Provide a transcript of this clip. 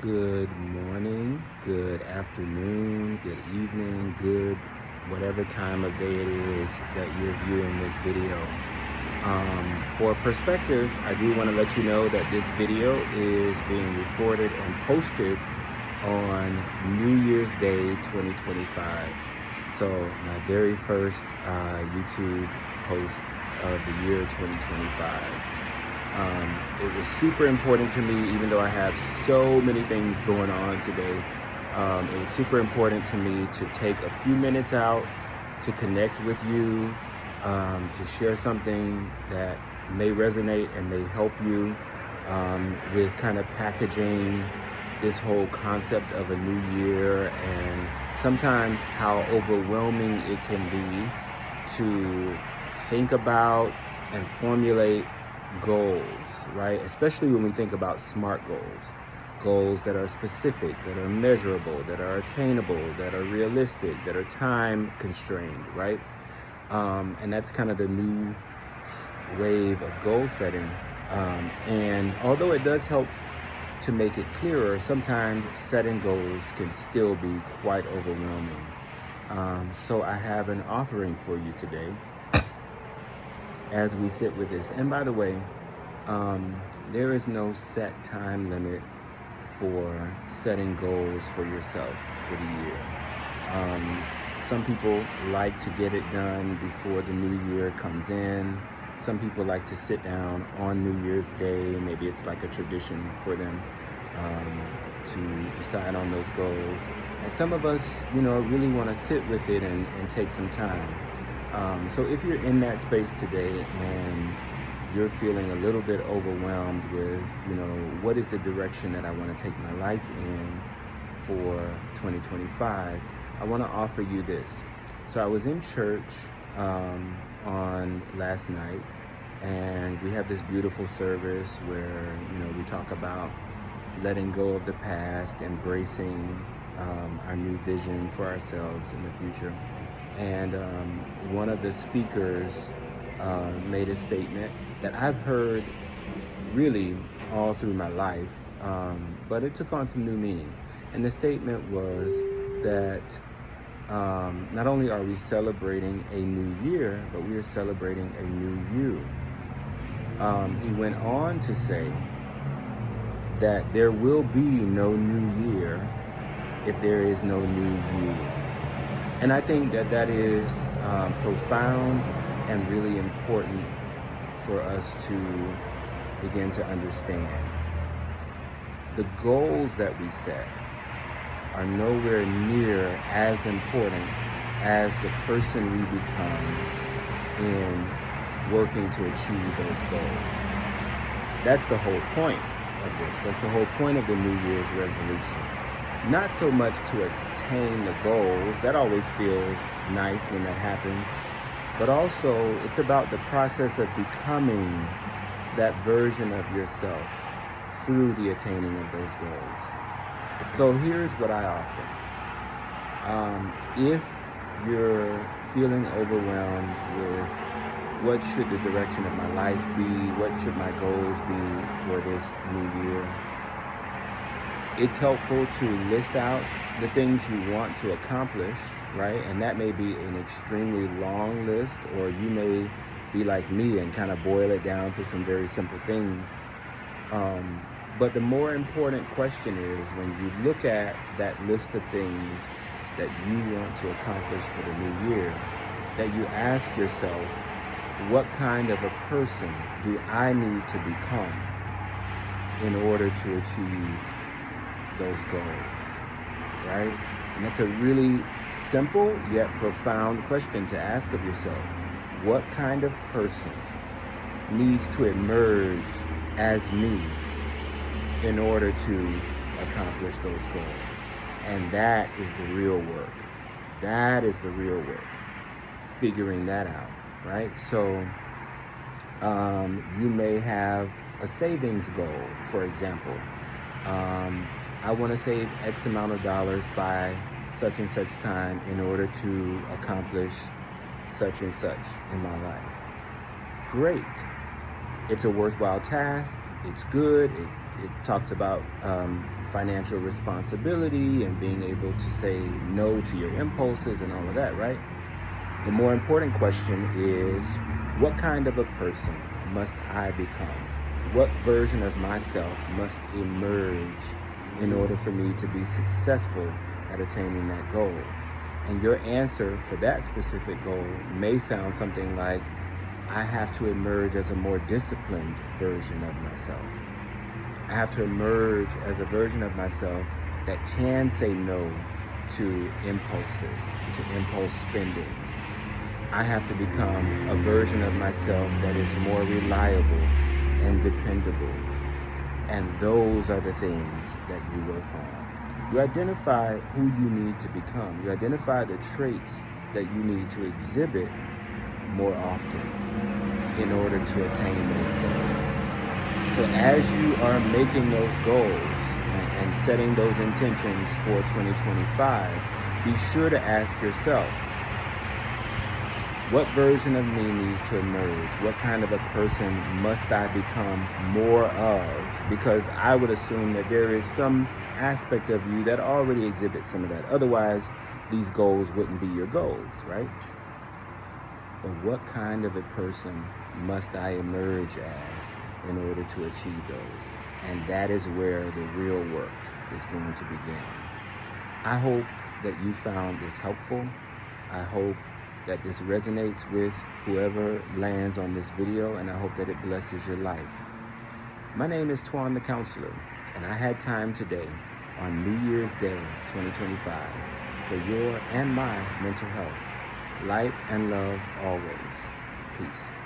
Good morning, good afternoon, good evening, good whatever time of day it is that you're viewing this video. For perspective, I do want to let you know that this video is being recorded and posted on New Year's Day 2025. So my very first YouTube post of the year 2025. It was super important to me, even though I have so many things going on today. It was super important to me to take a few minutes out to connect with you, to share something that may resonate and may help you with kind of packaging this whole concept of a new year, and sometimes how overwhelming it can be to think about and formulate goals, right? Especially when we think about SMART goals that are specific, that are measurable, that are attainable, that are realistic, that are time constrained, right? And that's kind of the new wave of goal setting. And although it does help to make it clearer, sometimes setting goals can still be quite overwhelming. So I have an offering for you today as we sit with this. And by the way, there is no set time limit for setting goals for yourself for the year. Some people like to get it done before the new year comes in. Some people like to sit down on New Year's Day. Maybe it's like a tradition for them to decide on those goals. And some of us, really want to sit with it and take some time. So if you're in that space today and you're feeling a little bit overwhelmed with, what is the direction that I want to take my life in for 2025, I want to offer you this. So I was in church on last night, and we have this beautiful service where, we talk about letting go of the past, embracing our new vision for ourselves in the future. And one of the speakers made a statement that I've heard really all through my life, but it took on some new meaning. And the statement was that not only are we celebrating a new year, but we are celebrating a new you. He went on to say that there will be no new year if there is no new you. And I think that is profound and really important for us to begin to understand. The goals that we set are nowhere near as important as the person we become in working to achieve those goals. That's the whole point of this. That's the whole point of the New Year's resolution. Not so much to attain the goals, that always feels nice when that happens, but also it's about the process of becoming that version of yourself through the attaining of those goals. So here's what I offer. If you're feeling overwhelmed with what should the direction of my life be, what should my goals be for this new year, it's helpful to list out the things you want to accomplish, right? And that may be an extremely long list, or you may be like me and kind of boil it down to some very simple things. But the more important question is, when you look at that list of things that you want to accomplish for the new year, that you ask yourself, what kind of a person do I need to become in order to achieve those goals, right? And that's a really simple yet profound question to ask of yourself. What kind of person needs to emerge as me in order to accomplish those goals? And that is the real work. That is the real work. Figuring that out, right? So you may have a savings goal, for example. I want to save X amount of dollars by such and such time in order to accomplish such and such in my life. Great. It's a worthwhile task. It's good. It talks about financial responsibility and being able to say no to your impulses and all of that, right? The more important question is, what kind of a person must I become? What version of myself must emerge in order for me to be successful at attaining that goal? And your answer for that specific goal may sound something like, I have to emerge as a more disciplined version of myself. I have to emerge as a version of myself that can say no to impulses, to impulse spending. I have to become a version of myself that is more reliable and dependable. And those are the things that you work on. You identify who you need to become. You identify the traits that you need to exhibit more often in order to attain those goals. So as you are making those goals and setting those intentions for 2025, be sure to ask yourself, what version of me needs to emerge? What kind of a person must I become more of? Because I would assume that there is some aspect of you that already exhibits some of that. Otherwise, these goals wouldn't be your goals, right? But what kind of a person must I emerge as in order to achieve those? And that is where the real work is going to begin. I hope that you found this helpful. I hope that this resonates with whoever lands on this video, and I hope that it blesses your life. My name is Twan the Counselor, and I had time today on New Year's Day 2025 for your and my mental health. Light and love always. Peace.